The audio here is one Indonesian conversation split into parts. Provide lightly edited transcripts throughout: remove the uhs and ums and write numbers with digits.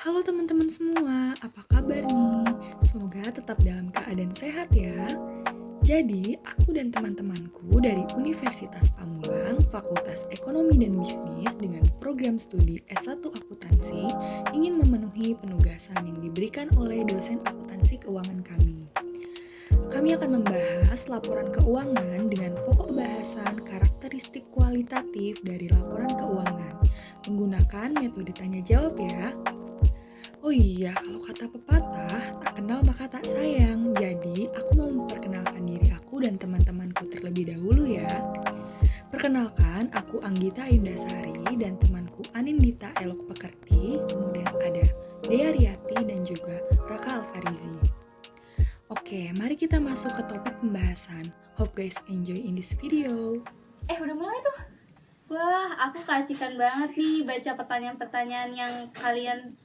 Halo teman-teman semua, apa kabar nih? Semoga tetap dalam keadaan sehat ya. Jadi, aku dan teman-temanku dari Universitas Pamulang, Fakultas Ekonomi dan Bisnis dengan program studi S1 Akuntansi ingin memenuhi penugasan yang diberikan oleh dosen akuntansi keuangan kami. Kami akan membahas laporan keuangan dengan pokok bahasan karakteristik kualitatif dari laporan keuangan menggunakan metode tanya jawab ya. Oh iya, kalau kata pepatah, tak kenal maka tak sayang. Jadi, aku mau memperkenalkan diri aku dan teman-temanku terlebih dahulu ya. Perkenalkan, aku Anggita Indasari dan temanku Anindita Elok Pekerti, kemudian ada Dea Riyati dan juga Raka Alfarizi. Oke, mari kita masuk ke topik pembahasan. Hope guys enjoy in this video. Udah mulai tuh. Wah, aku kasihkan banget nih baca pertanyaan-pertanyaan yang kalian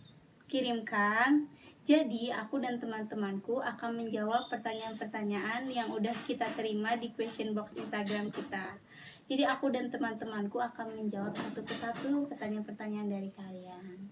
kirimkan. Jadi, aku dan teman-temanku akan menjawab pertanyaan-pertanyaan yang udah kita terima di question box Instagram kita. Jadi, aku dan teman-temanku akan menjawab satu persatu pertanyaan-pertanyaan dari kalian.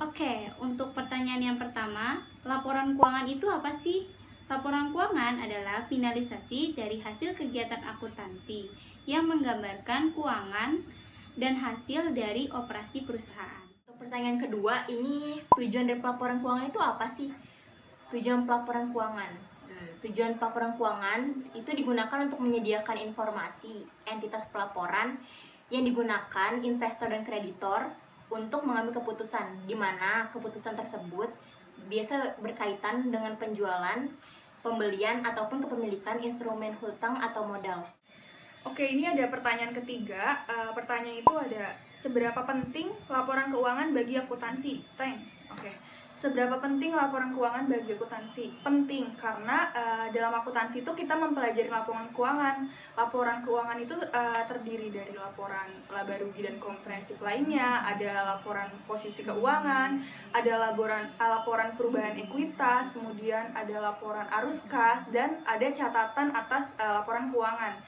Oke, untuk pertanyaan yang pertama, laporan keuangan itu apa sih? Laporan keuangan adalah finalisasi dari hasil kegiatan akuntansi yang menggambarkan keuangan dan hasil dari operasi perusahaan. Untuk pertanyaan kedua, ini tujuan dari pelaporan keuangan itu apa sih? Tujuan pelaporan keuangan. Tujuan pelaporan keuangan itu digunakan untuk menyediakan informasi entitas pelaporan yang digunakan investor dan kreditor untuk mengambil keputusan, di mana keputusan tersebut biasa berkaitan dengan penjualan, pembelian, ataupun kepemilikan instrumen hutang atau modal. Oke, ini ada pertanyaan ketiga. Pertanyaan itu ada, seberapa penting laporan keuangan bagi akuntansi? Thanks. Oke. Seberapa penting laporan keuangan bagi akuntansi? Penting, karena dalam akuntansi itu kita mempelajari laporan keuangan. Laporan keuangan itu terdiri dari laporan laba rugi dan komprehensif lainnya, ada laporan posisi keuangan, ada laporan perubahan ekuitas, kemudian ada laporan arus kas, dan ada catatan atas laporan keuangan.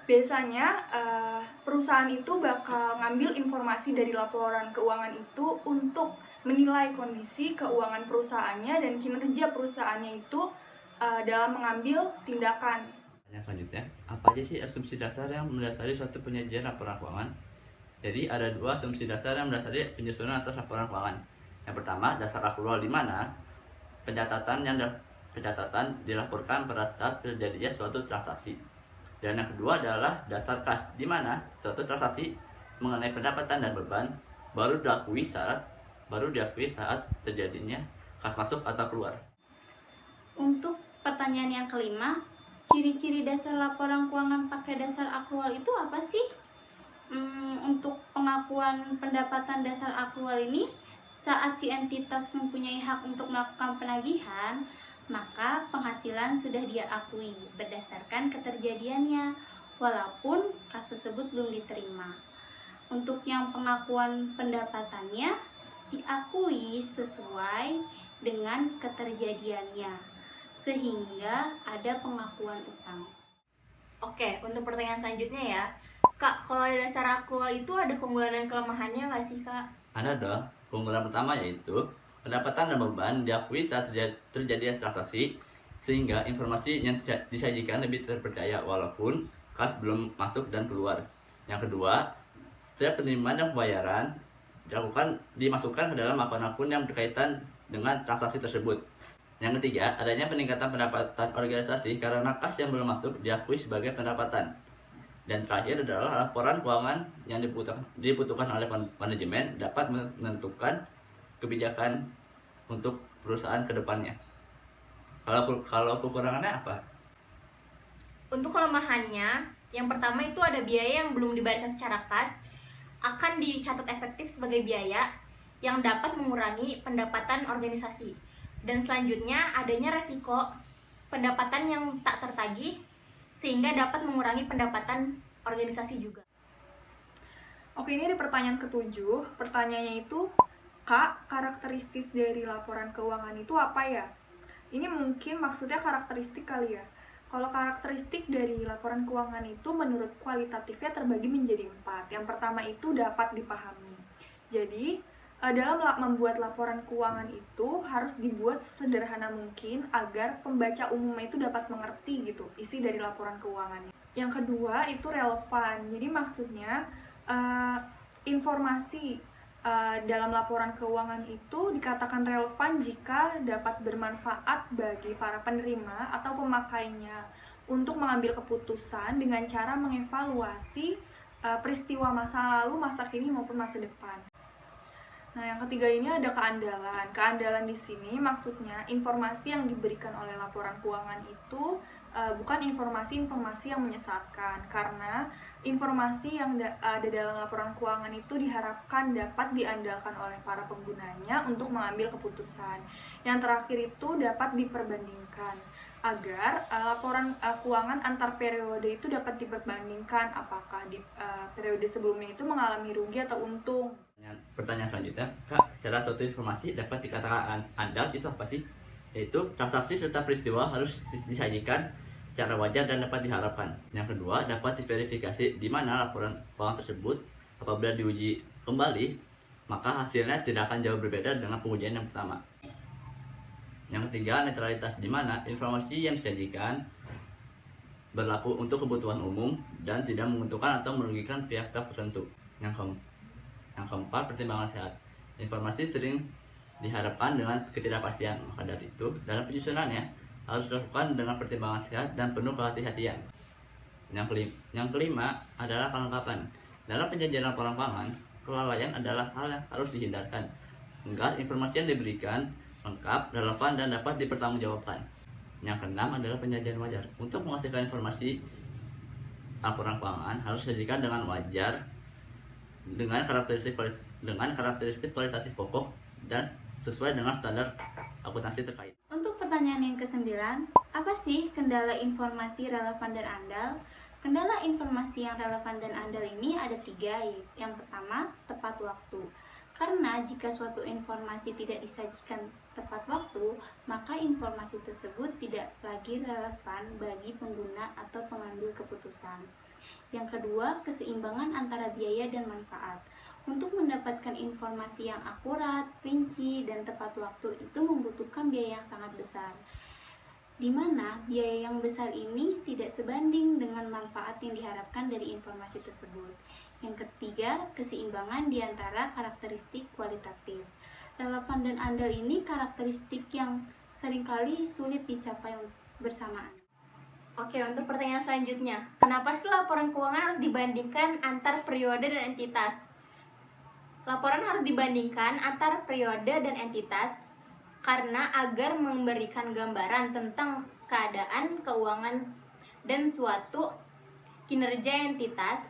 Biasanya perusahaan itu bakal ngambil informasi dari laporan keuangan itu untuk menilai kondisi keuangan perusahaannya dan kinerja perusahaannya itu dalam mengambil tindakan. Yang selanjutnya, apa aja sih asumsi dasar yang mendasari suatu penyajian laporan keuangan? Jadi ada dua asumsi dasar yang mendasari penyusunan atas laporan keuangan. Yang pertama, dasar akrual, di mana pencatatan dilaporkan pada saat terjadinya suatu transaksi. Dan yang kedua adalah dasar kas, di mana suatu transaksi mengenai pendapatan dan beban baru diakui saat terjadinya kas masuk atau keluar. Untuk pertanyaan yang kelima, ciri-ciri dasar laporan keuangan pakai dasar akrual itu apa sih? Untuk pengakuan pendapatan dasar akrual ini, saat si entitas mempunyai hak untuk melakukan penagihan, maka penghasilan sudah dia akui berdasarkan keterjadiannya, walaupun kas tersebut belum diterima. Untuk yang pengakuan pendapatannya, diakui sesuai dengan keterjadiannya, sehingga ada pengakuan utang. Oke, untuk pertanyaan selanjutnya ya, Kak, kalau ada dasar akrual itu ada keunggulan dan kelemahannya nggak sih, Kak? Ada dong. Keunggulan pertama yaitu pendapatan dan beban diakui saat terjadi transaksi, sehingga informasi yang disajikan lebih terpercaya walaupun kas belum masuk dan keluar. Yang kedua, setiap penerimaan dan pembayaran dimasukkan ke dalam akun-akun yang berkaitan dengan transaksi tersebut. Yang ketiga, adanya peningkatan pendapatan organisasi karena kas yang belum masuk diakui sebagai pendapatan. Dan terakhir adalah laporan keuangan yang dibutuhkan oleh manajemen dapat menentukan kebijakan untuk perusahaan ke depannya. Kalau kekurangannya apa? Untuk kelemahannya, yang pertama itu ada biaya yang belum dibayarkan secara kas, akan dicatat efektif sebagai biaya yang dapat mengurangi pendapatan organisasi. Dan selanjutnya adanya resiko pendapatan yang tak tertagih sehingga dapat mengurangi pendapatan organisasi juga. Oke, ini ada pertanyaan ketujuh. Pertanyaannya itu, Kak, karakteristik dari laporan keuangan itu apa ya? Ini mungkin maksudnya karakteristik kali ya. Kalau karakteristik dari laporan keuangan itu menurut kualitatifnya terbagi menjadi 4. Yang pertama itu dapat dipahami. Jadi, dalam membuat laporan keuangan itu harus dibuat sesederhana mungkin agar pembaca umumnya itu dapat mengerti gitu isi dari laporan keuangannya. Yang kedua itu relevan. Jadi maksudnya informasi dalam laporan keuangan itu dikatakan relevan jika dapat bermanfaat bagi para penerima atau pemakainya untuk mengambil keputusan dengan cara mengevaluasi peristiwa masa lalu, masa kini maupun masa depan. Nah, yang ketiga ini ada keandalan. Keandalan di sini maksudnya informasi yang diberikan oleh laporan keuangan itu bukan informasi-informasi yang menyesatkan, karena informasi yang ada dalam laporan keuangan itu diharapkan dapat diandalkan oleh para penggunanya untuk mengambil keputusan. Yang terakhir itu dapat diperbandingkan agar laporan keuangan antar periode itu dapat diperbandingkan apakah di periode sebelumnya itu mengalami rugi atau untung. Pertanyaan selanjutnya, Kak, secara suatu informasi dapat dikatakan andal itu apa sih? Yaitu transaksi serta peristiwa harus disajikan secara wajar dan dapat diharapkan. Yang kedua, dapat diverifikasi di mana laporan keuangan tersebut apabila diuji kembali, maka hasilnya tidak akan jauh berbeda dengan pengujian yang pertama. Yang ketiga, netralitas, di mana informasi yang disajikan berlaku untuk kebutuhan umum dan tidak menguntungkan atau merugikan pihak-pihak tertentu. Yang keempat, pertimbangan sehat. Informasi sering diharapkan dengan ketidakpastian, maka dari itu dalam penyusunannya harus dilakukan dengan pertimbangan sehat dan penuh kehati-hatian. Yang kelima adalah kelengkapan. Dalam penyajian laporan keuangan, kelalaian adalah hal yang harus dihindarkan agar informasi yang diberikan lengkap, relevan, dan dapat dipertanggungjawabkan. Yang keenam adalah penyajian wajar. Untuk menghasilkan informasi laporan keuangan harus disajikan dengan wajar, dengan karakteristik kualitatif pokok dan sesuai dengan standar akuntansi terkait. Untuk pertanyaan yang ke-9, apa sih kendala informasi relevan dan andal? Kendala informasi yang relevan dan andal ini ada 3. Yang pertama, tepat waktu. Karena jika suatu informasi tidak disajikan tepat waktu, maka informasi tersebut tidak lagi relevan bagi pengguna atau pengambil keputusan. Yang kedua, keseimbangan antara biaya dan manfaat. Untuk mendapatkan informasi yang akurat, rinci, dan tepat waktu itu membutuhkan biaya yang sangat besar, di mana biaya yang besar ini tidak sebanding dengan manfaat yang diharapkan dari informasi tersebut. Yang ketiga, keseimbangan di antara karakteristik kualitatif. Relevan dan andal ini karakteristik yang seringkali sulit dicapai bersamaan. Oke, untuk pertanyaan selanjutnya, kenapa sih laporan keuangan harus dibandingkan antar periode dan entitas? Laporan harus dibandingkan antar periode dan entitas karena agar memberikan gambaran tentang keadaan keuangan dan suatu kinerja entitas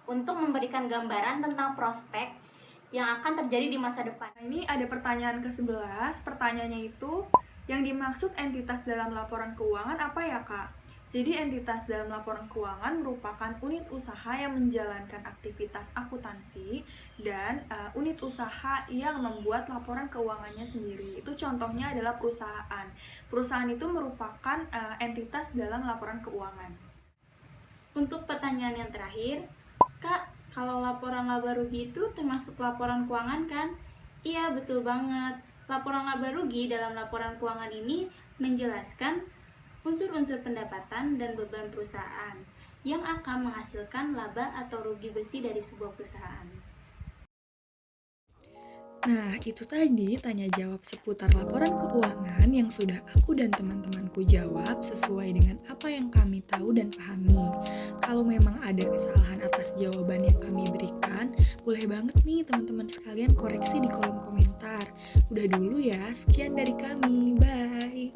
untuk memberikan gambaran tentang prospek yang akan terjadi di masa depan. Nah, ini ada pertanyaan ke-11. Pertanyaannya itu, yang dimaksud entitas dalam laporan keuangan apa ya, Kak? Jadi entitas dalam laporan keuangan merupakan unit usaha yang menjalankan aktivitas akuntansi dan unit usaha yang membuat laporan keuangannya sendiri. Itu contohnya adalah perusahaan. Perusahaan itu merupakan entitas dalam laporan keuangan. Untuk pertanyaan yang terakhir, Kak, kalau laporan laba rugi itu termasuk laporan keuangan kan? Iya, betul banget. Laporan laba rugi dalam laporan keuangan ini menjelaskan unsur-unsur pendapatan dan beban perusahaan yang akan menghasilkan laba atau rugi bersih dari sebuah perusahaan. Nah, itu tadi tanya jawab seputar laporan keuangan yang sudah aku dan teman-temanku jawab sesuai dengan apa yang kami tahu dan pahami. Kalau memang ada kesalahan atas jawaban yang kami berikan, boleh banget nih teman-teman sekalian koreksi di kolom komentar. Udah dulu ya, sekian dari kami. Bye!